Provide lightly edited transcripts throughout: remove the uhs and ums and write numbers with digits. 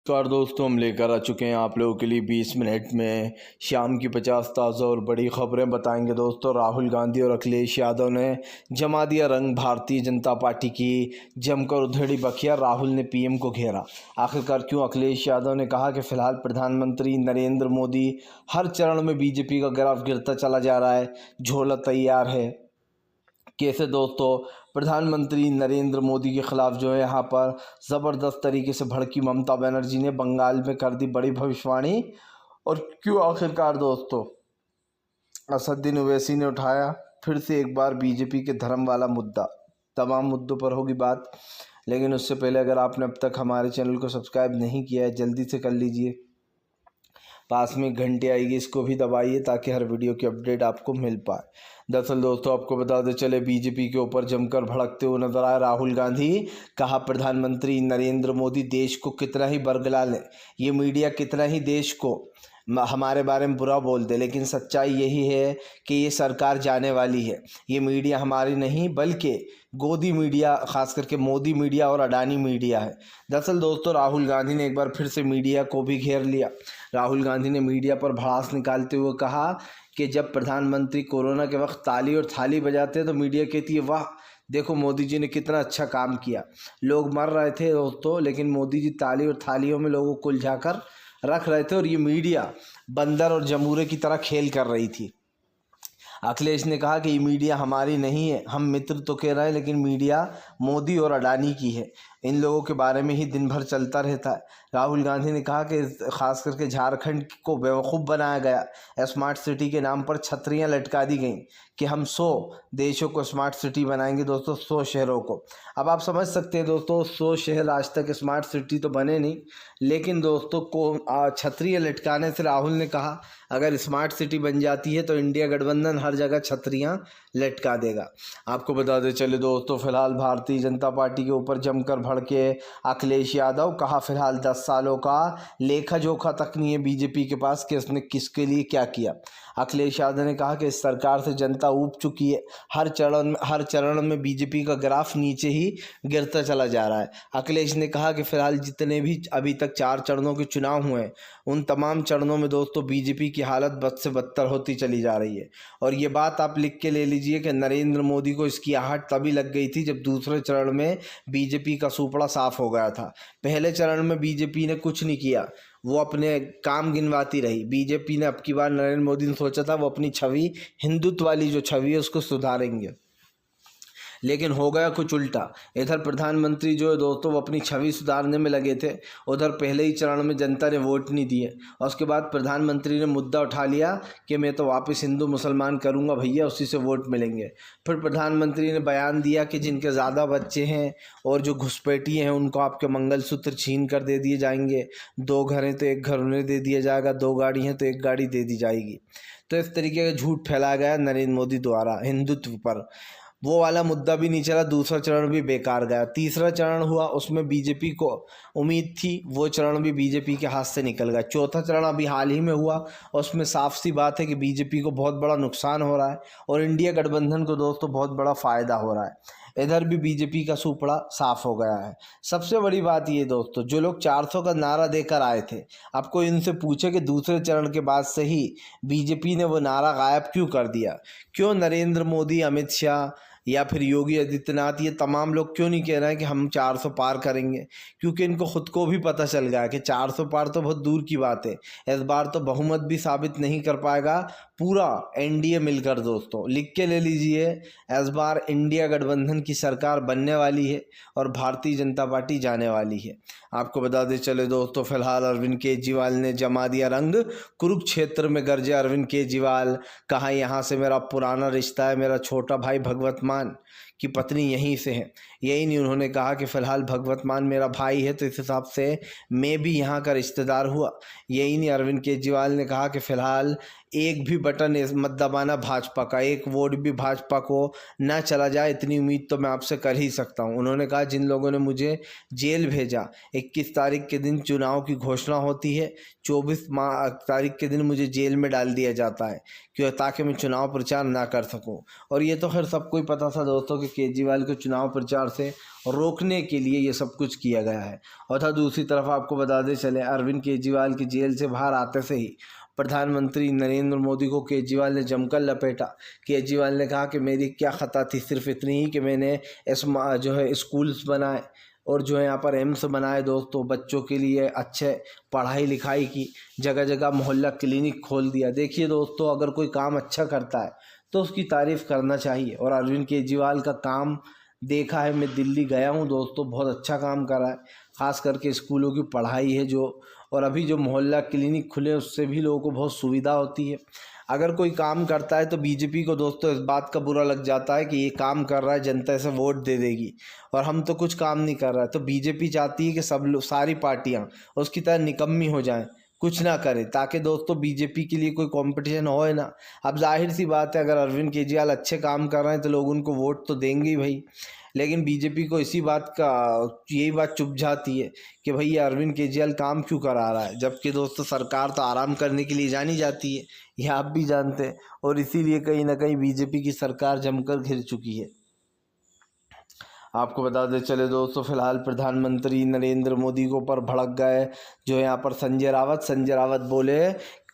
नमस्कार दोस्तों, हम लेकर आ चुके हैं आप लोगों के लिए 20 मिनट में शाम की 50 ताज़ा और बड़ी खबरें बताएंगे। दोस्तों, राहुल गांधी और अखिलेश यादव ने जमा दिया रंग, भारतीय जनता पार्टी की जमकर उधेड़ी बखिया, राहुल ने पीएम को घेरा। आखिरकार क्यों? अखिलेश यादव ने कहा कि फिलहाल प्रधानमंत्री नरेंद्र मोदी हर चरण में बीजेपी का ग्राफ गिरता चला जा रहा है, झोला तैयार है। कैसे दोस्तों? प्रधानमंत्री नरेंद्र मोदी के खिलाफ जो है यहाँ पर ज़बरदस्त तरीके से भड़की ममता बनर्जी ने बंगाल में कर दी बड़ी भविष्यवाणी। और क्यों आखिरकार दोस्तों? असदुद्दीन ओवैसी ने उठाया फिर से एक बार बीजेपी के धर्म वाला मुद्दा। तमाम मुद्दों पर होगी बात, लेकिन उससे पहले अगर आपने अब तक हमारे चैनल को सब्सक्राइब नहीं किया है, जल्दी से कर लीजिए। पास में घंटे आएगी, इसको भी दबाइए ताकि हर वीडियो की अपडेट आपको मिल पाए। दरअसल दोस्तों, आपको बताते चले, बीजेपी के ऊपर जमकर भड़कते हुए नजर आए राहुल गांधी। कहा प्रधानमंत्री नरेंद्र मोदी देश को कितना ही बरगला लें, ये मीडिया कितना ही देश को हमारे बारे में बुरा बोल दे, लेकिन सच्चाई यही है कि ये सरकार जाने वाली है। ये मीडिया हमारी नहीं बल्कि गोदी मीडिया, खास करके मोदी मीडिया और अडानी मीडिया है। दरअसल दोस्तों, राहुल गांधी ने एक बार फिर से मीडिया को भी घेर लिया। राहुल गांधी ने मीडिया पर भड़ास निकालते हुए कहा कि जब प्रधानमंत्री कोरोना के वक्त ताली और थाली बजाते हैं तो मीडिया कहती है वाह, देखो मोदी जी ने कितना अच्छा काम किया। लोग मर रहे थे दोस्तों, लेकिन मोदी जी ताली और थालियों में लोगों को उलझाकर रख रहे थे और ये मीडिया बंदर और जमूरे की तरह खेल कर रही थी। अखिलेश ने कहा कि ये मीडिया हमारी नहीं है, हम मित्र तो कह रहे हैं लेकिन मीडिया मोदी और अडानी की है, इन लोगों के बारे में ही दिन भर चलता रहता है। राहुल गांधी ने कहा कि खास करके झारखंड को बेवकूफ़ बनाया गया। स्मार्ट सिटी के नाम पर छतरियां लटका दी गई कि हम 100 देशों को स्मार्ट सिटी बनाएंगे दोस्तों, 100 शहरों को। अब आप समझ सकते हैं दोस्तों, 100 शहर आज तक स्मार्ट सिटी तो बने नहीं, लेकिन दोस्तों को छतरियाँ लटकाने से राहुल ने कहा अगर स्मार्ट सिटी बन जाती है तो इंडिया गठबंधन हर जगह छतरियाँ लटका देगा। आपको बताते चले दोस्तों, फिलहाल भारतीय जनता पार्टी के ऊपर जमकर भड़के अखिलेश यादव। कहा फिलहाल 10 सालों का लेखा जोखा तक नहीं है बीजेपी के पास कि उसने किसके लिए क्या किया। अखिलेश यादव ने कहा कि इस सरकार से जनता ऊब चुकी है, हर चरण में बीजेपी का ग्राफ नीचे ही गिरता चला जा रहा है। अखिलेश ने कहा कि फिलहाल जितने भी अभी तक 4 चरणों के चुनाव हुए हैं, उन तमाम चरणों में दोस्तों बीजेपी की हालत बद से बदतर होती चली जा रही है। और ये बात आप लिख के ले लीजिए कि नरेंद्र मोदी को इसकी आहट तभी लग गई थी जब दूसरे चरण में बीजेपी का सूपड़ा साफ हो गया था। पहले चरण में बीजेपी ने कुछ नहीं किया, वो अपने काम गिनवाती रही। बीजेपी ने अब की बार नरेंद्र मोदी ने सोचा था वो अपनी छवि, हिंदुत्व वाली जो छवि है उसको सुधारेंगे, लेकिन हो गया कुछ उल्टा। इधर प्रधानमंत्री जो है दोस्तों वो अपनी छवि सुधारने में लगे थे, उधर पहले ही चरण में जनता ने वोट नहीं दिए और उसके बाद प्रधानमंत्री ने मुद्दा उठा लिया कि मैं तो वापस हिंदू मुसलमान करूंगा भैया, उसी से वोट मिलेंगे। फिर प्रधानमंत्री ने बयान दिया कि जिनके ज़्यादा बच्चे हैं और जो घुसपैठी हैं उनको आपके मंगलसूत्र छीन कर दे दिए जाएंगे, 2 घर हैं तो 1 घर उन्हें दे दिया जाएगा, 2 गाड़ी हैं तो 1 गाड़ी दे दी जाएगी। तो इस तरीके का झूठ फैलाया गया नरेंद्र मोदी द्वारा हिंदुत्व पर। वो वाला मुद्दा भी नहीं चला, दूसरा चरण भी बेकार गया। तीसरा चरण हुआ, उसमें बीजेपी को उम्मीद थी, वो चरण भी बीजेपी के हाथ से निकल गया। चौथा चरण अभी हाल ही में हुआ और उसमें साफ सी बात है कि बीजेपी को बहुत बड़ा नुकसान हो रहा है और इंडिया गठबंधन को दोस्तों बहुत बड़ा फ़ायदा हो रहा है। इधर भी बीजेपी का सूपड़ा साफ हो गया है। सबसे बड़ी बात ये दोस्तों, जो लोग 400 का नारा देकर आए थे, आपको इनसे पूछे कि दूसरे चरण के बाद से ही बीजेपी ने वो नारा गायब क्यों कर दिया? क्यों नरेंद्र मोदी, अमित शाह या फिर योगी आदित्यनाथ, ये तमाम लोग क्यों नहीं कह रहे हैं कि हम 400 पार करेंगे? क्योंकि इनको खुद को भी पता चल गया कि 400 पार तो बहुत दूर की बात है, इस बार तो बहुमत भी साबित नहीं कर पाएगा पूरा एनडीए मिलकर। दोस्तों लिख के ले लीजिए, इस बार इंडिया गठबंधन की सरकार बनने वाली है और भारतीय जनता पार्टी जाने वाली है। आपको बता दें चले दोस्तों, फिलहाल अरविंद केजरीवाल ने जमा दिया रंग। कुरुक्षेत्र में गरजे अरविंद केजरीवाल। कहा यहाँ से मेरा पुराना रिश्ता है, मेरा छोटा भाई भगवत मान की पत्नी यहीं से है। यही नहीं, उन्होंने कहा कि फ़िलहाल भगवत मान मेरा भाई है तो इस हिसाब से मैं भी यहाँ का रिश्तेदार हुआ। यही नहीं, अरविंद केजरीवाल ने कहा कि फ़िलहाल एक भी बटन मत दबाना भाजपा का, एक वोट भी भाजपा को ना चला जाए, इतनी उम्मीद तो मैं आपसे कर ही सकता हूँ। उन्होंने कहा जिन लोगों ने मुझे जेल भेजा, 21 तारीख के दिन चुनाव की घोषणा होती है, 24 तारीख के दिन मुझे जेल में डाल दिया जाता है क्यों? ताकि मैं चुनाव प्रचार ना कर सकूँ। और ये तो खैर सबको ही पता था दोस्तों कि केजरीवाल को चुनाव प्रचार से रोकने के लिए ये सब कुछ किया गया है। और था दूसरी तरफ आपको बताते चले, अरविंद केजरीवाल की जेल से बाहर आते से ही प्रधानमंत्री नरेंद्र मोदी को केजरीवाल ने जमकर लपेटा। केजरीवाल ने कहा कि मेरी क्या खता थी, सिर्फ इतनी ही कि मैंने जो है स्कूल्स बनाए और जो है यहाँ पर एम्स बनाए दोस्तों, बच्चों के लिए अच्छे पढ़ाई लिखाई की, जगह जगह मोहल्ला क्लिनिक खोल दिया। देखिए दोस्तों, अगर कोई काम अच्छा करता है तो उसकी तारीफ़ करना चाहिए। और अरविंद केजरीवाल का काम देखा है, मैं दिल्ली गया हूँ दोस्तों, बहुत अच्छा काम करा है। ख़ास करके स्कूलों की पढ़ाई है जो, और अभी जो मोहल्ला क्लिनिक खुले उससे भी लोगों को बहुत सुविधा होती है। अगर कोई काम करता है तो बीजेपी को दोस्तों इस बात का बुरा लग जाता है कि ये काम कर रहा है, जनता इसे वोट दे देगी और हम तो कुछ काम नहीं कर रहा है। तो बीजेपी चाहती है कि सब लोग, सारी पार्टियाँ उसकी तरह निकम्मी हो जाएं, कुछ ना करे, ताकि दोस्तों बीजेपी के लिए कोई कंपटीशन होए ना। अब जाहिर सी बात है, अगर अरविंद केजरीवाल अच्छे काम कर रहे हैं तो लोग उनको वोट तो देंगे ही भाई। लेकिन बीजेपी को इसी बात का, यही बात चुभ जाती है कि भैया अरविंद केजरीवाल काम क्यों करा रहा है, जबकि दोस्तों सरकार तो आराम करने के लिए जानी जाती है, यह आप भी जानते हैं। और इसीलिए कहीं ना कहीं बीजेपी की सरकार जमकर घिर चुकी है। आपको बताते चले दोस्तों, फिलहाल प्रधानमंत्री नरेंद्र मोदी के ऊपर भड़क गए जो यहाँ पर संजय रावत बोले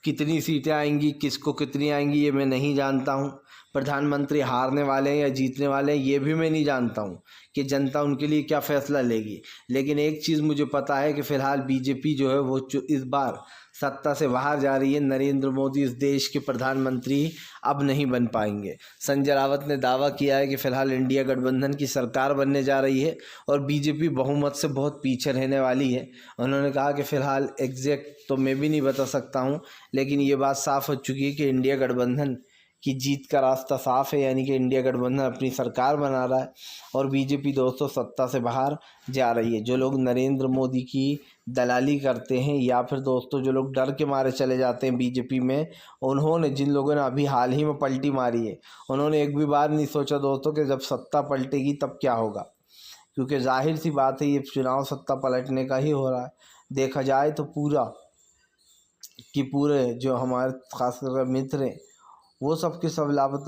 कितनी सीटें आएंगी, किसको कितनी आएंगी ये मैं नहीं जानता हूँ। प्रधानमंत्री हारने वाले हैं या जीतने वाले हैं ये भी मैं नहीं जानता हूँ कि जनता उनके लिए क्या फ़ैसला लेगी। लेकिन एक चीज़ मुझे पता है कि फ़िलहाल बीजेपी जो है वो इस बार सत्ता से बाहर जा रही है। नरेंद्र मोदी इस देश के प्रधानमंत्री अब नहीं बन पाएंगे। संजय रावत ने दावा किया है कि फ़िलहाल इंडिया गठबंधन की सरकार बनने जा रही है और बीजेपी बहुमत से बहुत पीछे रहने वाली है। उन्होंने कहा कि फ़िलहाल एग्जैक्ट तो मैं भी नहीं बता सकता हूँ, लेकिन ये बात साफ़ हो चुकी है कि इंडिया गठबंधन की जीत का रास्ता साफ़ है, यानी कि इंडिया गठबंधन अपनी सरकार बना रहा है और बीजेपी दोस्तों सत्ता से बाहर जा रही है। जो लोग नरेंद्र मोदी की दलाली करते हैं या फिर दोस्तों जो लोग डर के मारे चले जाते हैं बीजेपी में, उन्होंने, जिन लोगों ने अभी हाल ही में पलटी मारी है, उन्होंने एक भी बार नहीं सोचा दोस्तों कि जब सत्ता पलटेगी तब क्या होगा। क्योंकि जाहिर सी बात है ये चुनाव सत्ता पलटने का ही हो रहा है। देखा जाए तो पूरे जो हमारे खासकर मित्र हैं वो सब के सब लाभत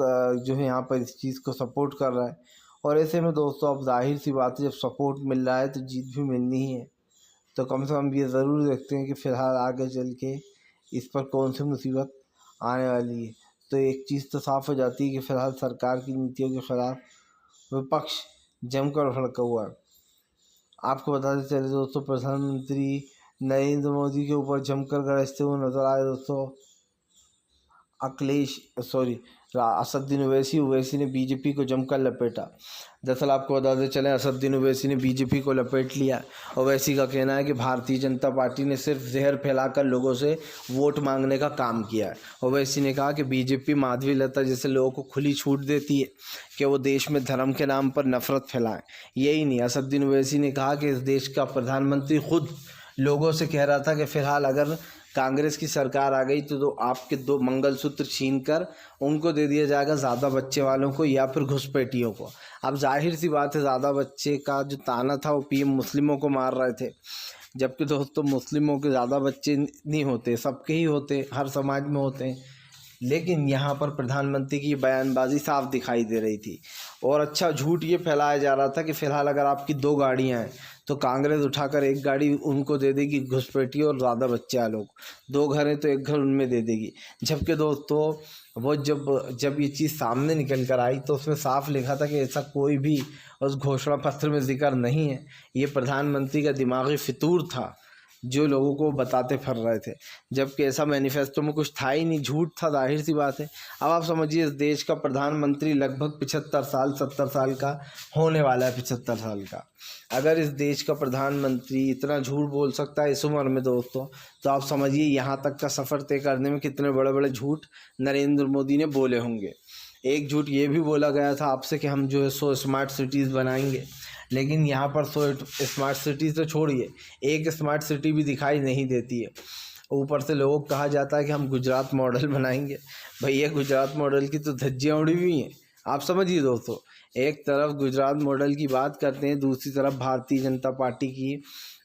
जो है यहाँ पर इस चीज़ को सपोर्ट कर रहा है। और ऐसे में दोस्तों अब जाहिर सी बात है, जब सपोर्ट मिल रहा है तो जीत भी मिलनी ही है। तो कम से कम ये ज़रूर देखते हैं कि फ़िलहाल आगे चल के इस पर कौन सी मुसीबत आने वाली है। तो एक चीज़ तो साफ़ हो जाती है कि फ़िलहाल सरकार की नीतियों के ख़िलाफ़ विपक्ष जमकर भड़का हुआ है। आपको बताते चले दोस्तों, प्रधानमंत्री नरेंद्र मोदी के ऊपर जमकर गरजते हुए नजर आए दोस्तों असदुद्दीन ओवैसी ने बीजेपी को जमकर लपेटा। दरअसल आपको बताते चलें, असदुद्दीन ओवैसी ने बीजेपी को लपेट लिया। ओवैसी का कहना है कि भारतीय जनता पार्टी ने सिर्फ जहर फैलाकर लोगों से वोट मांगने का काम किया है। ओवैसी ने कहा कि बीजेपी माधवी लता जैसे लोगों को खुली छूट देती है कि वो देश में धर्म के नाम पर नफरत फैलाएं। यही नहीं, असदुद्दीन ओवैसी ने कहा कि इस देश का प्रधानमंत्री खुद लोगों से कह रहा था कि फ़िलहाल अगर कांग्रेस की सरकार आ गई तो आपके 2 मंगलसूत्र छीन कर उनको दे दिया जाएगा, ज़्यादा बच्चे वालों को या फिर घुसपैठियों को। अब जाहिर सी बात है, ज़्यादा बच्चे का जो ताना था वो पीएम मुस्लिमों को मार रहे थे, जबकि दोस्तों मुस्लिमों के ज़्यादा बच्चे नहीं होते, सबके ही होते, हर समाज में होते हैं। लेकिन यहाँ पर प्रधानमंत्री की बयानबाजी साफ दिखाई दे रही थी। और अच्छा झूठ ये फैलाया जा रहा था कि फ़िलहाल अगर आपकी 2 गाड़ियाँ हैं तो कांग्रेस उठाकर 1 गाड़ी उनको दे देगी घुसपैठी और ज़्यादा बच्चे वालों को, 2 घर हैं तो 1 घर उनमें दे देगी। जबकि दोस्तों वो जब ये चीज़ सामने निकल कर आई तो उसमें साफ लिखा था कि ऐसा कोई भी उस घोषणा पत्र में जिक्र नहीं है। ये प्रधानमंत्री का दिमागी फितूर था जो लोगों को बताते फिर रहे थे, जबकि ऐसा मैनिफेस्टो में कुछ था ही नहीं, झूठ था, जाहिर सी बात है। अब आप समझिए, इस देश का प्रधानमंत्री लगभग 75 साल 70 साल का होने वाला है, 75 साल का। अगर इस देश का प्रधानमंत्री इतना झूठ बोल सकता है इस उम्र में दोस्तों, तो आप समझिए यहाँ तक का सफ़र तय करने में कितने बड़े बड़े झूठ नरेंद्र मोदी ने बोले होंगे। एक झूठ ये भी बोला गया था आपसे कि हम जो है 100 स्मार्ट सिटीज़ बनाएंगे, लेकिन यहाँ पर 100 स्मार्ट सिटीज़ तो छोड़िए, एक स्मार्ट सिटी भी दिखाई नहीं देती है। ऊपर से लोगों को कहा जाता है कि हम गुजरात मॉडल बनाएंगे। भैया गुजरात मॉडल की तो धज्जियाँ उड़ी हुई हैं। आप समझिए दोस्तों, एक तरफ गुजरात मॉडल की बात करते हैं, दूसरी तरफ भारतीय जनता पार्टी की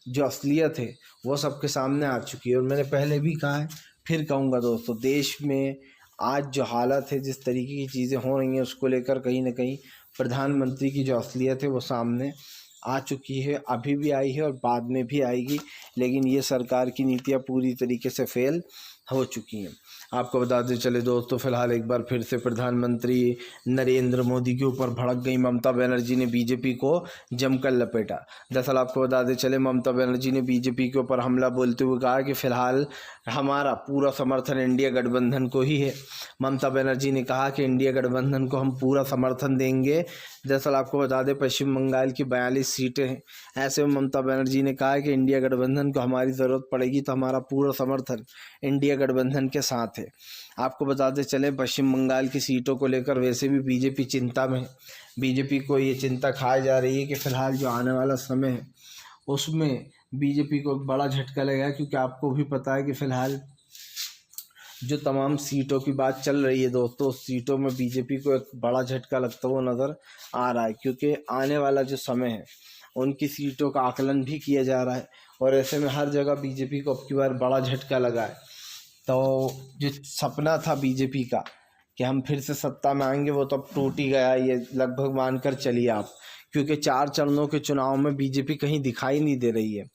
जो असलियत है वो सबके सामने आ चुकी है। और मैंने पहले भी कहा है, फिर कहूँगा दोस्तों, देश में आज जो हालत है, जिस तरीके की चीज़ें हो रही हैं, उसको लेकर कहीं ना कहीं प्रधानमंत्री की जो असलियत है वो सामने आ चुकी है, अभी भी आई है और बाद में भी आएगी। लेकिन ये सरकार की नीतियाँ पूरी तरीके से फेल हो चुकी हैं। आपको बताते चले दोस्तों, फिलहाल एक बार फिर से प्रधानमंत्री नरेंद्र मोदी के ऊपर भड़क गई ममता बनर्जी ने बीजेपी को जमकर लपेटा। दरअसल आपको बताते चले, ममता बनर्जी ने बीजेपी के ऊपर हमला बोलते हुए कहा कि फिलहाल हमारा पूरा समर्थन इंडिया गठबंधन को ही है। ममता बनर्जी ने कहा कि इंडिया गठबंधन को हम पूरा समर्थन देंगे। दरअसल आपको बता दें, पश्चिम बंगाल की 42 सीटें हैं। ऐसे में ममता बनर्जी ने कहा कि इंडिया गठबंधन को हमारी ज़रूरत पड़ेगी तो हमारा पूरा समर्थन इंडिया गठबंधन के साथ है। आपको बताते चले, पश्चिम बंगाल की सीटों को लेकर वैसे भी बीजेपी चिंता में है। बीजेपी को ये चिंता खाई जा रही है कि फिलहाल जो आने वाला समय है उसमें बीजेपी को एक बड़ा झटका लगेगा, क्योंकि आपको भी पता है कि फिलहाल जो तमाम सीटों की बात चल रही है दोस्तों, उस सीटों में बीजेपी को एक बड़ा झटका लगता हुआ नज़र आ रहा है, क्योंकि आने वाला जो समय है उनकी सीटों का आकलन भी किया जा रहा है और ऐसे में हर जगह बीजेपी को अब की बार बड़ा झटका लगा है। तो जो सपना था बीजेपी का कि हम फिर से सत्ता में आएंगे, वो तो अब टूट ही गया, ये लगभग मानकर चलिए आप, क्योंकि 4 चरणों के चुनाव में बीजेपी कहीं दिखाई नहीं दे रही है।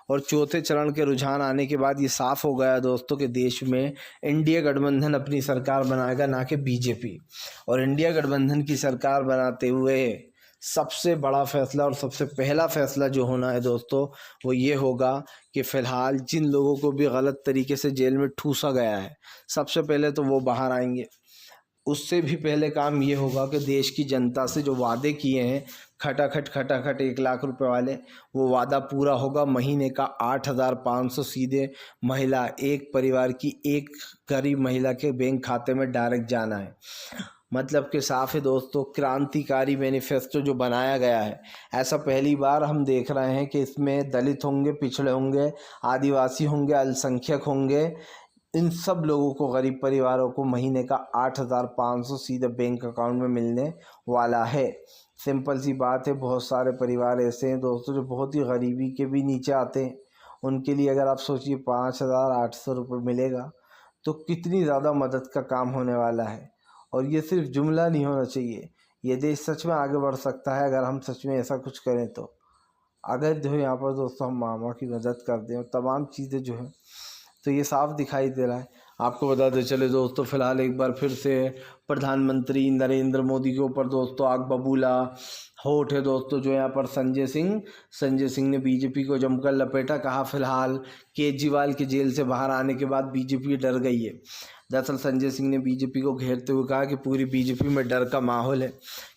और चौथे चरण के रुझान आने के बाद ये साफ हो गया दोस्तों कि देश में इंडिया गठबंधन अपनी सरकार बनाएगा, ना कि बीजेपी। और इंडिया गठबंधन की सरकार बनाते हुए सबसे बड़ा फैसला और सबसे पहला फैसला जो होना है दोस्तों, वो ये होगा कि फ़िलहाल जिन लोगों को भी गलत तरीके से जेल में ठूसा गया है, सबसे पहले तो वो बाहर आएंगे। उससे भी पहले काम ये होगा कि देश की जनता से जो वादे किए हैं खटाखट 1 लाख रुपए वाले, वो वादा पूरा होगा। महीने का 8,500 सीधे महिला, एक परिवार की एक गरीब महिला के बैंक खाते में डायरेक्ट जाना है। मतलब कि साफ है दोस्तों, क्रांतिकारी मैनिफेस्टो जो बनाया गया है, ऐसा पहली बार हम देख रहे हैं कि इसमें दलित होंगे, पिछड़े होंगे, आदिवासी होंगे, अल्पसंख्यक होंगे, इन सब लोगों को, गरीब परिवारों को महीने का 8,500 सीधे बैंक अकाउंट में मिलने वाला है। सिंपल सी बात है, बहुत सारे परिवार ऐसे हैं दोस्तों जो बहुत ही गरीबी के भी नीचे आते हैं। उनके लिए अगर आप सोचिए 5,800 रुपये मिलेगा तो कितनी ज़्यादा मदद का काम होने वाला है। और ये सिर्फ जुमला नहीं होना चाहिए, ये देश सच में आगे बढ़ सकता है अगर हम सच में ऐसा कुछ करें। तो अगर जो है यहाँ पर दोस्तों हम मामा की मदद कर दें और तमाम चीज़ें जो हैं, तो ये साफ दिखाई दे रहा है। आपको बताते चले दोस्तों, फिलहाल एक बार फिर से प्रधानमंत्री नरेंद्र मोदी के ऊपर दोस्तों आग बबूला होठ है दोस्तों। जो यहाँ पर संजय सिंह ने बीजेपी को जमकर लपेटा। कहा फिलहाल केजरीवाल के जेल से बाहर आने के बाद बीजेपी डर गई है। दरअसल संजय सिंह ने बीजेपी को घेरते हुए कहा कि पूरी बीजेपी में डर का माहौल है,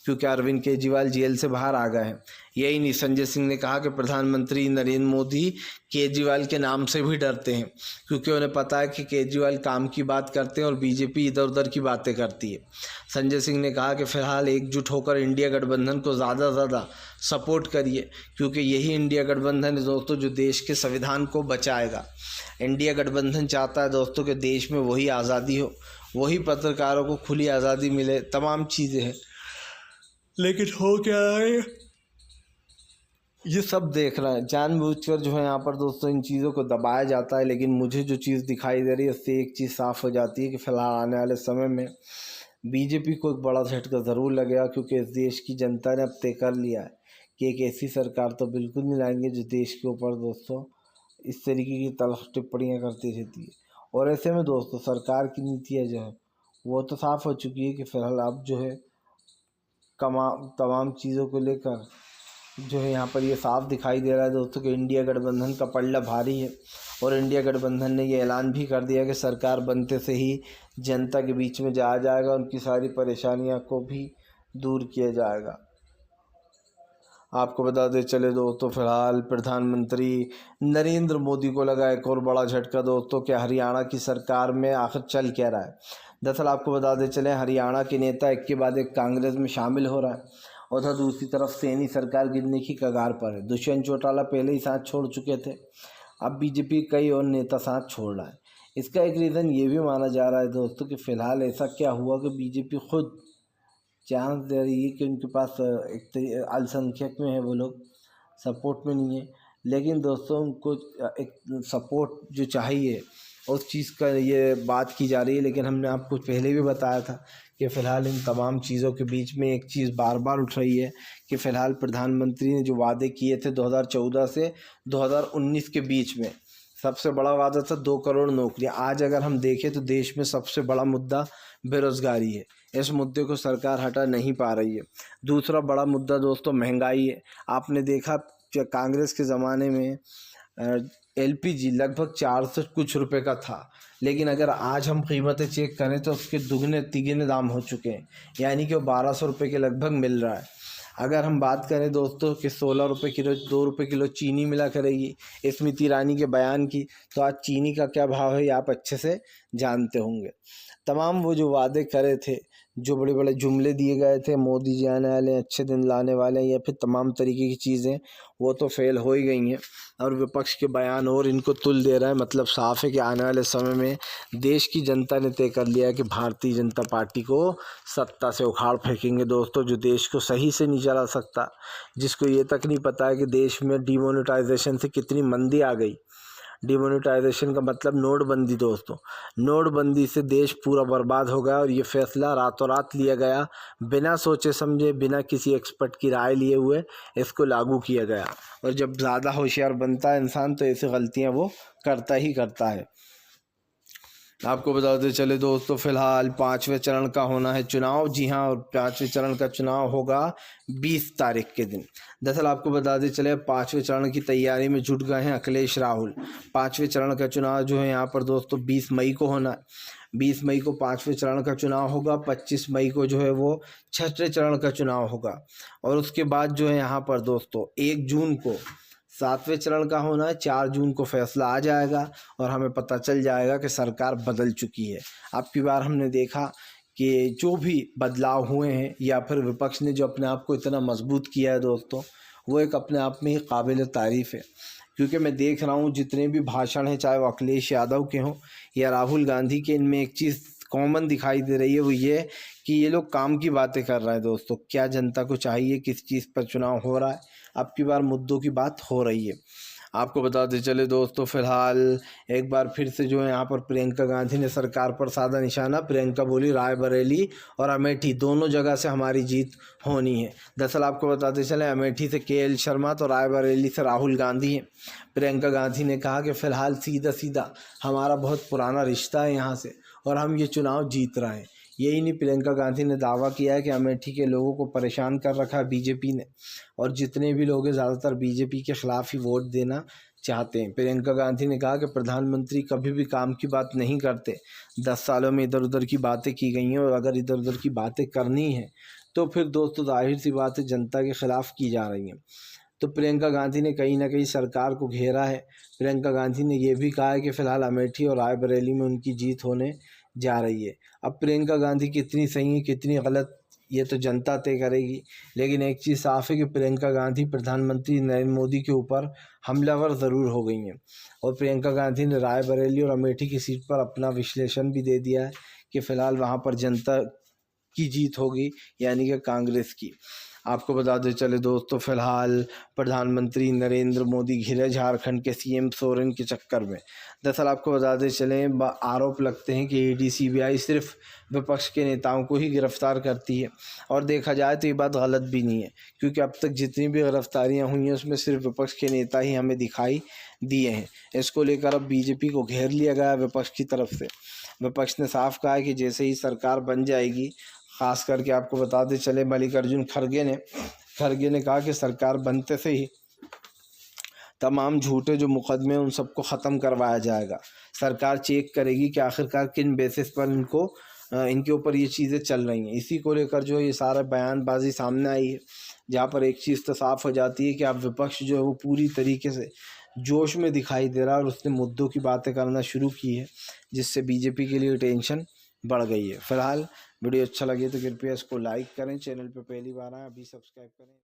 क्योंकि अरविंद केजरीवाल जेल से बाहर आ गए हैं। यही नहीं, संजय सिंह ने कहा कि प्रधानमंत्री नरेंद्र मोदी केजरीवाल के नाम से भी डरते हैं, क्योंकि उन्हें पता है कि केजरीवाल काम की बात करते हैं और बीजेपी इधर उधर की बातें करती है। संजय सिंह ने कहा कि फिलहाल एकजुट होकर इंडिया गठबंधन को ज़्यादा से ज़्यादा सपोर्ट करिए, क्योंकि यही इंडिया गठबंधन है दोस्तों जो देश के संविधान को बचाएगा। इंडिया गठबंधन चाहता है दोस्तों कि देश में वही आज़ादी हो, वही पत्रकारों को खुली आज़ादी मिले, तमाम चीज़ें हैं। लेकिन हो क्या है, ये सब देख रहा है, जानबूझकर जो है यहाँ पर दोस्तों इन चीज़ों को दबाया जाता है। लेकिन मुझे जो चीज़ दिखाई दे रही है उससे एक चीज़ साफ़ हो जाती है कि फ़िलहाल आने वाले समय में बीजेपी को एक बड़ा झटका ज़रूर लगेगा, क्योंकि इस देश की जनता ने अब तय कर लिया है कि एक ऐसी सरकार तो बिल्कुल नहीं लाएंगे जो देश के ऊपर दोस्तों इस तरीके की तल्ख टिप्पणियाँ करती रहती है। और ऐसे में दोस्तों सरकार की नीतियाँ जो है वो तो साफ़ हो चुकी है कि फ़िलहाल अब जो है तमाम चीज़ों को लेकर जो है यहाँ पर ये साफ दिखाई दे रहा है दोस्तों कि इंडिया गठबंधन का पल्ला भारी है। और इंडिया गठबंधन ने ये ऐलान भी कर दिया कि सरकार बनते से ही जनता के बीच में जाया जाएगा, उनकी सारी परेशानियाँ को भी दूर किया जाएगा। आपको बताते चले दोस्तों, फिलहाल प्रधानमंत्री नरेंद्र मोदी को लगा एक और बड़ा झटका दोस्तों कि हरियाणा की सरकार में आखिर चल क्या रहा है। दरअसल आपको बताते चले, हरियाणा के नेता एक के बाद एक कांग्रेस में शामिल हो रहा है, और था दूसरी तरफ सैनी सरकार गिरने की कगार पर है। दुष्यंत चौटाला पहले ही साथ छोड़ चुके थे, अब बीजेपी कई और नेता साथ छोड़ रहा है। इसका एक रीज़न ये भी माना जा रहा है दोस्तों कि फ़िलहाल ऐसा क्या हुआ कि बीजेपी खुद चांस दे रही है कि उनके पास एक अल्पसंख्यक में है, वो लोग सपोर्ट में नहीं है। लेकिन दोस्तों उनको एक सपोर्ट जो चाहिए उस चीज़ का ये बात की जा रही है। लेकिन हमने आपको पहले भी बताया था कि फ़िलहाल इन तमाम चीज़ों के बीच में एक चीज़ बार बार उठ रही है कि फ़िलहाल प्रधानमंत्री ने जो वादे किए थे 2014 से 2019 के बीच में, सबसे बड़ा वादा था 2 करोड़ नौकरियां। आज अगर हम देखें तो देश में सबसे बड़ा मुद्दा बेरोज़गारी है। इस मुद्दे को सरकार हटा नहीं पा रही है। दूसरा बड़ा मुद्दा दोस्तों महंगाई है। आपने देखा कि कांग्रेस के ज़माने में एलपीजी लगभग 400 कुछ रुपए का था, लेकिन अगर आज हम कीमतें चेक करें तो उसके दुगने तिगने दाम हो चुके हैं, यानी कि वो 1200 रुपये के लगभग मिल रहा है। अगर हम बात करें दोस्तों कि 16 रुपये किलो 2 रुपये किलो चीनी मिला करेगी स्मृति ईरानी के बयान की, तो आज चीनी का क्या भाव है ये आप अच्छे से जानते होंगे। तमाम वो जो वादे करे थे, जो बड़े बड़े जुमले दिए गए थे, मोदी जी आने वाले हैं, अच्छे दिन लाने वाले हैं, या फिर तमाम तरीके की चीज़ें, वो तो फेल हो ही गई हैं। और विपक्ष के बयान और इनको तुल दे रहा है। मतलब साफ है कि आने वाले समय में देश की जनता ने तय कर लिया है कि भारतीय जनता पार्टी को सत्ता से उखाड़ फेंकेंगे दोस्तों, जो देश को सही से नहीं चला सकता, जिसको ये तक नहीं पता है कि देश में डिमोनेटाइजेशन से कितनी मंदी आ गई। डिमोनेटाइजेशन का मतलब नोटबंदी दोस्तों, नोटबंदी से देश पूरा बर्बाद हो गया और ये फैसला रातों रात लिया गया, बिना सोचे समझे, बिना किसी एक्सपर्ट की राय लिए हुए इसको लागू किया गया। और जब ज़्यादा होशियार बनता है इंसान तो ऐसी गलतियां वो करता ही करता है। आपको बताते चले दोस्तों, फिलहाल 5वें चरण का होना है चुनाव। जी हाँ, और 5वें चरण का चुनाव होगा 20 तारीख के दिन। दरअसल आपको बताते चले 5वें चरण की तैयारी में जुट गए हैं अखिलेश राहुल। 5वें चरण का चुनाव जो है यहाँ पर दोस्तों 20 मई को होना है। 20 मई को 5वें चरण का चुनाव होगा। 25 मई को जो है वो 6वें चरण का चुनाव होगा। और उसके बाद जो है यहाँ पर दोस्तों 1 जून को 7वें चरण का होना है। 4 जून को फैसला आ जाएगा और हमें पता चल जाएगा कि सरकार बदल चुकी है। अब की बार हमने देखा कि जो भी बदलाव हुए हैं या फिर विपक्ष ने जो अपने आप को इतना मजबूत किया है दोस्तों, वो एक अपने आप में ही काबिल तारीफ़ है। क्योंकि मैं देख रहा हूँ जितने भी भाषण हैं, चाहे वो अखिलेश यादव के हों या राहुल गांधी के, इनमें एक चीज़ कॉमन दिखाई दे रही है, वो ये कि ये लोग काम की बातें कर रहे हैं दोस्तों। क्या जनता को चाहिए, किस चीज़ पर चुनाव हो रहा है, अब की बार मुद्दों की बात हो रही है। आपको बताते चले दोस्तों, फिलहाल एक बार फिर से जो है यहाँ पर प्रियंका गांधी ने सरकार पर साधा निशाना। प्रियंका बोली रायबरेली और अमेठी दोनों जगह से हमारी जीत होनी है। दरअसल आपको बताते चले अमेठी से केएल शर्मा तो रायबरेली से राहुल गांधी हैं। प्रियंका गांधी ने कहा कि फ़िलहाल सीधा सीधा हमारा बहुत पुराना रिश्ता है यहाँ से और हम ये चुनाव जीत रहे हैं। यही नहीं, प्रियंका गांधी ने दावा किया है कि अमेठी के लोगों को परेशान कर रखा है बीजेपी ने, और जितने भी लोग हैं ज़्यादातर बीजेपी के ख़िलाफ़ ही वोट देना चाहते हैं। प्रियंका गांधी ने कहा कि प्रधानमंत्री कभी भी काम की बात नहीं करते। 10 सालों में इधर उधर की बातें की गई हैं, और अगर इधर उधर की बातें करनी है तो फिर दोस्तों जाहिर सी बात है जनता के ख़िलाफ़ की जा रही हैं। तो प्रियंका गांधी ने कहीं ना कहीं सरकार को घेरा है। प्रियंका गांधी ने यह भी कहा है कि फ़िलहाल अमेठी और रायबरेली में उनकी जीत होने जा रही है। अब प्रियंका गांधी कितनी सही है कितनी गलत ये तो जनता तय करेगी, लेकिन एक चीज़ साफ है कि प्रियंका गांधी प्रधानमंत्री नरेंद्र मोदी के ऊपर हमलावर ज़रूर हो गई हैं। और प्रियंका गांधी ने रायबरेली और अमेठी की सीट पर अपना विश्लेषण भी दे दिया है कि फ़िलहाल वहाँ पर जनता की जीत होगी, यानी कि कांग्रेस की। आपको बताते चले दोस्तों, फिलहाल प्रधानमंत्री नरेंद्र मोदी घिरे झारखंड के सीएम सोरेन के चक्कर में। दरअसल आपको बताते चले आरोप लगते हैं कि ईडी सीबीआई सिर्फ विपक्ष के नेताओं को ही गिरफ्तार करती है, और देखा जाए तो ये बात गलत भी नहीं है, क्योंकि अब तक जितनी भी गिरफ्तारियां हुई हैं उसमें सिर्फ विपक्ष के नेता ही हमें दिखाई दिए हैं। इसको लेकर अब बीजेपी को घेर लिया गया विपक्ष की तरफ से। विपक्ष ने साफ कहा है कि जैसे ही सरकार बन जाएगी, ख़ास करके आपको बताते चले मल्लिकार्जुन खड़गे ने कहा कि सरकार बनते से ही तमाम झूठे जो मुकदमे उन सबको ख़त्म करवाया जाएगा। सरकार चेक करेगी कि आखिरकार किन बेसिस पर इनके ऊपर ये चीज़ें चल रही हैं। इसी को लेकर जो ये सारा बयानबाजी सामने आई है, जहाँ पर एक चीज़ तो साफ़ हो जाती है कि अब विपक्ष जो है वो पूरी तरीके से जोश में दिखाई दे रहा है और उसने मुद्दों की बातें करना शुरू की है, जिससे बीजेपी के लिए टेंशन बढ़ गई है। फिलहाल वीडियो अच्छा लगे तो कृपया इसको लाइक करें, चैनल पर पहली बार आए अभी सब्सक्राइब करें।